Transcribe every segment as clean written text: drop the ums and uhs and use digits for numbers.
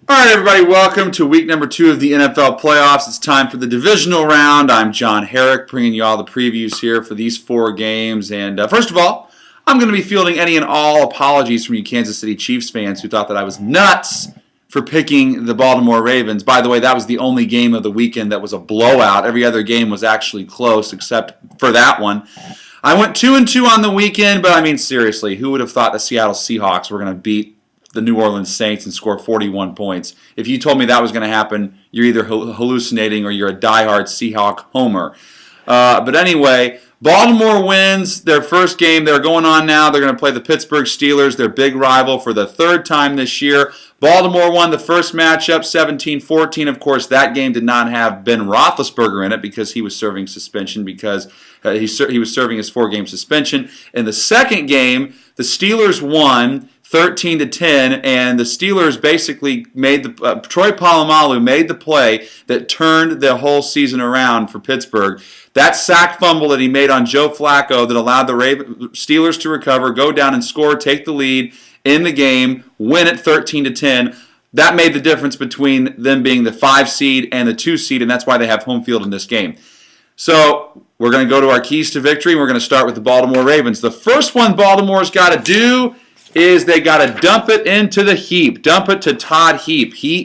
All right, everybody, welcome to week number 2 of the NFL playoffs. It's time for the divisional round. I'm John Herrick, bringing you all the previews here for these 4 games. And first of all, I'm going to be fielding any and all apologies from you Kansas City Chiefs fans who thought that I was nuts for picking the Baltimore Ravens. By the way, that was the only game of the weekend that was a blowout. Every other game was actually close except for that one. I went 2-2 on the weekend, but I mean, seriously, who would have thought the Seattle Seahawks were going to beat the New Orleans Saints and score 41 points? If you told me that was going to happen, you're either hallucinating or you're a diehard Seahawk homer. But anyway, Baltimore wins their first game. They're going on now. They're going to play the Pittsburgh Steelers, their big rival, for the 3rd time this year. Baltimore won the first matchup 17-14. Of course, that game did not have Ben Roethlisberger in it because he was serving suspension because he was serving his 4-game suspension. In the second game, the Steelers won 13-10, and the Steelers basically made Troy Polamalu made the play that turned the whole season around for Pittsburgh. That sack fumble that he made on Joe Flacco that allowed the Steelers to recover, go down and score, take the lead in the game, win it 13-10. That made the difference between them being the 5 seed and the 2 seed, and that's why they have home field in this game. So we're going to go to our keys to victory, and we're going to start with the Baltimore Ravens. The first one Baltimore's got to do is they got to dump it into the heap. Dump it to Todd Heap. He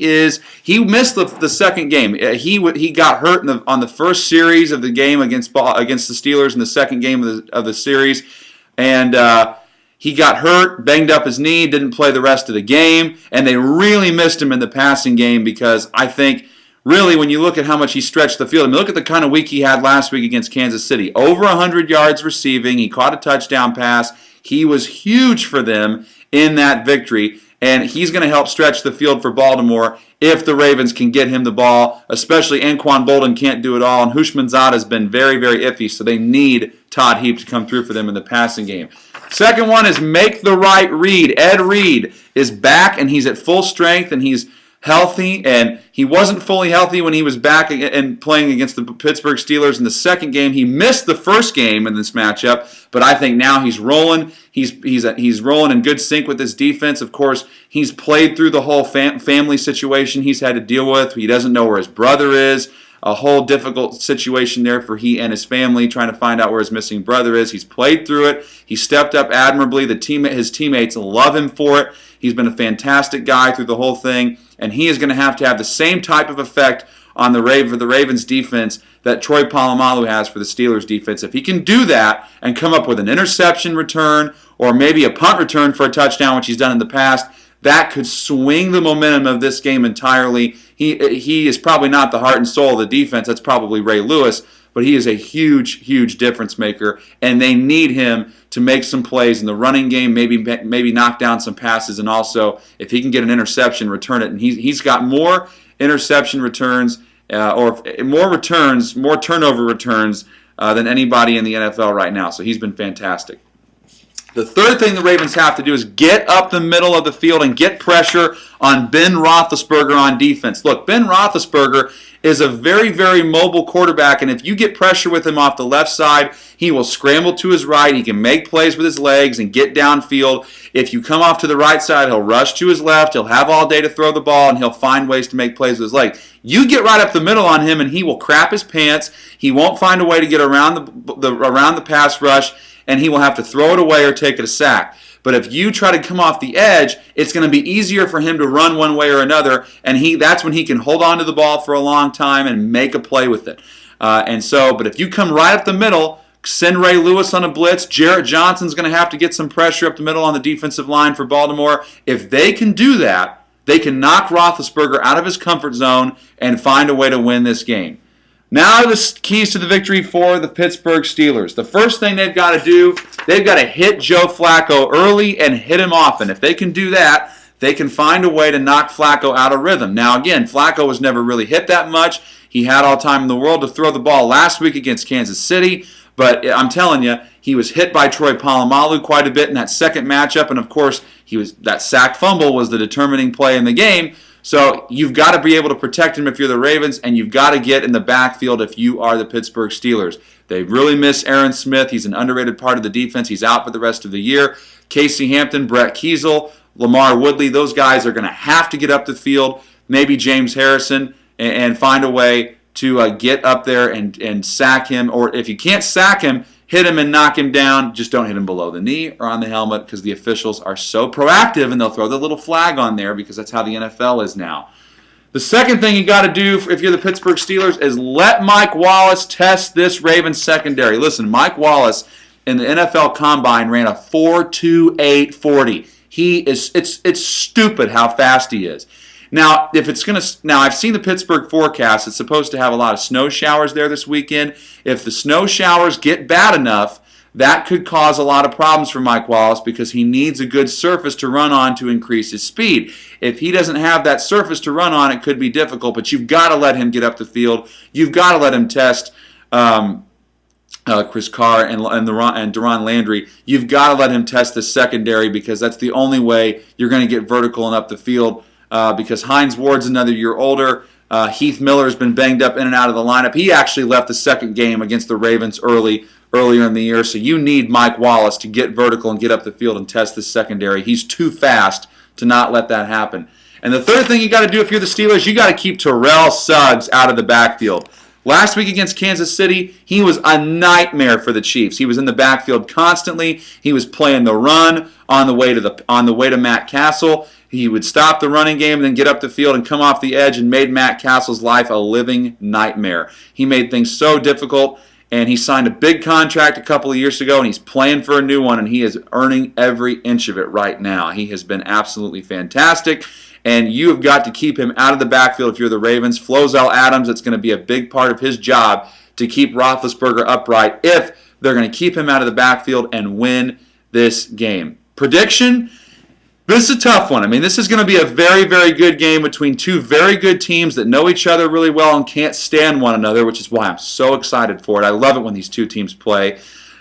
missed the second game. He got hurt on the first series of the game against the Steelers in the second game of the series, and he got hurt, banged up his knee, didn't play the rest of the game, and they really missed him in the passing game because I think really when you look at how much he stretched the field, I mean, look at the kind of week he had last week against Kansas City. Over 100 yards receiving. He caught a touchdown pass. He was huge for them in that victory, and he's going to help stretch the field for Baltimore if the Ravens can get him the ball, especially Anquan Bolden can't do it all, and Hushmanzada has been very, very iffy, so they need Todd Heap to come through for them in the passing game. Second one is make the right read. Ed Reed is back, and he's at full strength, and he's healthy, and he wasn't fully healthy when he was back and playing against the Pittsburgh Steelers in the second game. He missed the first game in this matchup, but I think now he's rolling. He's rolling in good sync with his defense. Of course, he's played through the whole family situation he's had to deal with. He doesn't know where his brother is. A whole difficult situation there for he and his family, trying to find out where his missing brother is. He's played through it. He stepped up admirably. His teammates love him for it. He's been a fantastic guy through the whole thing, and he is going to have the same type of effect on the Ravens defense that Troy Polamalu has for the Steelers defense. If he can do that and come up with an interception return or maybe a punt return for a touchdown, which he's done in the past, that could swing the momentum of this game entirely. He is probably not the heart and soul of the defense. That's probably Ray Lewis, but he is a huge, huge difference maker, and they need him to make some plays in the running game, maybe knock down some passes, and also if he can get an interception, return it. And he's got more interception returns more turnover returns than anybody in the NFL right now. So he's been fantastic. The third thing the Ravens have to do is get up the middle of the field and get pressure on Ben Roethlisberger on defense. Look, Ben Roethlisberger is a very, very mobile quarterback, and if you get pressure with him off the left side, he will scramble to his right. He can make plays with his legs and get downfield. If you come off to the right side, he'll rush to his left. He'll have all day to throw the ball, and he'll find ways to make plays with his legs. You get right up the middle on him, and he will crap his pants. He won't find a way to get around the pass rush, and he will have to throw it away or take it a sack. But if you try to come off the edge, it's going to be easier for him to run one way or another, and that's when he can hold on to the ball for a long time and make a play with it. But if you come right up the middle, send Ray Lewis on a blitz, Jarrett Johnson's going to have to get some pressure up the middle on the defensive line for Baltimore. If they can do that, they can knock Roethlisberger out of his comfort zone and find a way to win this game. Now the keys to the victory for the Pittsburgh Steelers. The first thing they've got to do, they've got to hit Joe Flacco early and hit him often. If they can do that, they can find a way to knock Flacco out of rhythm. Now again, Flacco was never really hit that much. He had all time in the world to throw the ball last week against Kansas City, but I'm telling you, he was hit by Troy Polamalu quite a bit in that second matchup, and of course, that sack fumble was the determining play in the game. So you've got to be able to protect him if you're the Ravens, and you've got to get in the backfield if you are the Pittsburgh Steelers. They really miss Aaron Smith. He's an underrated part of the defense. He's out for the rest of the year. Casey Hampton, Brett Kiesel, Lamar Woodley, those guys are going to have to get up the field. Maybe James Harrison, and find a way to get up there and sack him. Or if you can't sack him, hit him and knock him down. Just don't hit him below the knee or on the helmet, because the officials are so proactive and they'll throw the little flag on there, because that's how the NFL is now. The second thing you got to do if you're the Pittsburgh Steelers is let Mike Wallace test this Ravens secondary. Listen, Mike Wallace in the NFL Combine ran a 4.28 40. It's stupid how fast he is. Now, I've seen the Pittsburgh forecast. It's supposed to have a lot of snow showers there this weekend. If the snow showers get bad enough, that could cause a lot of problems for Mike Wallace, because he needs a good surface to run on to increase his speed. If he doesn't have that surface to run on, it could be difficult, but you've got to let him get up the field. You've got to let him test Chris Carr and Deron Landry. You've got to let him test the secondary, because that's the only way you're going to get vertical and up the field, because Hines Ward's another year older. Heath Miller's been banged up in and out of the lineup. He actually left the second game against the Ravens earlier in the year, so you need Mike Wallace to get vertical and get up the field and test the secondary. He's too fast to not let that happen. And the third thing you got to do if you're the Steelers, you got to keep Terrell Suggs out of the backfield. Last week against Kansas City, he was a nightmare for the Chiefs. He was in the backfield constantly. He was playing the run on the way to Matt Castle. He would stop the running game and then get up the field and come off the edge, and made Matt Castle's life a living nightmare. He made things so difficult, and he signed a big contract a couple of years ago, and he's playing for a new one, and he is earning every inch of it right now. He has been absolutely fantastic, and you have got to keep him out of the backfield if you're the Ravens. Flozell Adams, it's going to be a big part of his job to keep Roethlisberger upright if they're going to keep him out of the backfield and win this game. Prediction? This is a tough one. I mean, this is going to be a very, very good game between two very good teams that know each other really well and can't stand one another, which is why I'm so excited for it. I love it when these two teams play.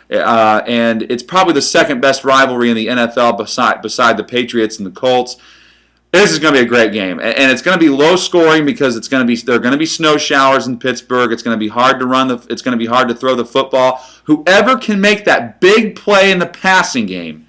And it's probably the second best rivalry in the NFL beside the Patriots and the Colts. This is going to be a great game, and it's going to be low scoring, because there are going to be snow showers in Pittsburgh. It's going to be hard to it's going to be hard to throw the football. Whoever can make that big play in the passing game,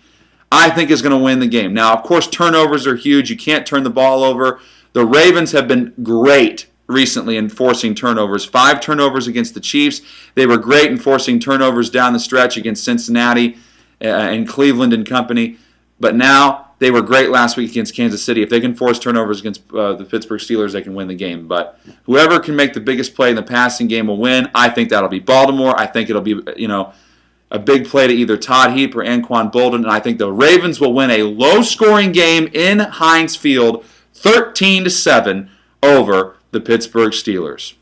I think, is going to win the game. Now, of course, turnovers are huge. You can't turn the ball over. The Ravens have been great recently in forcing turnovers. 5 turnovers against the Chiefs. They were great in forcing turnovers down the stretch against Cincinnati and Cleveland and company. But now they were great last week against Kansas City. If they can force turnovers against the Pittsburgh Steelers, they can win the game. But whoever can make the biggest play in the passing game will win. I think that'll be Baltimore. I think it'll be, a big play to either Todd Heap or Anquan Bolden. And I think the Ravens will win a low-scoring game in Heinz Field, 13-7 over the Pittsburgh Steelers.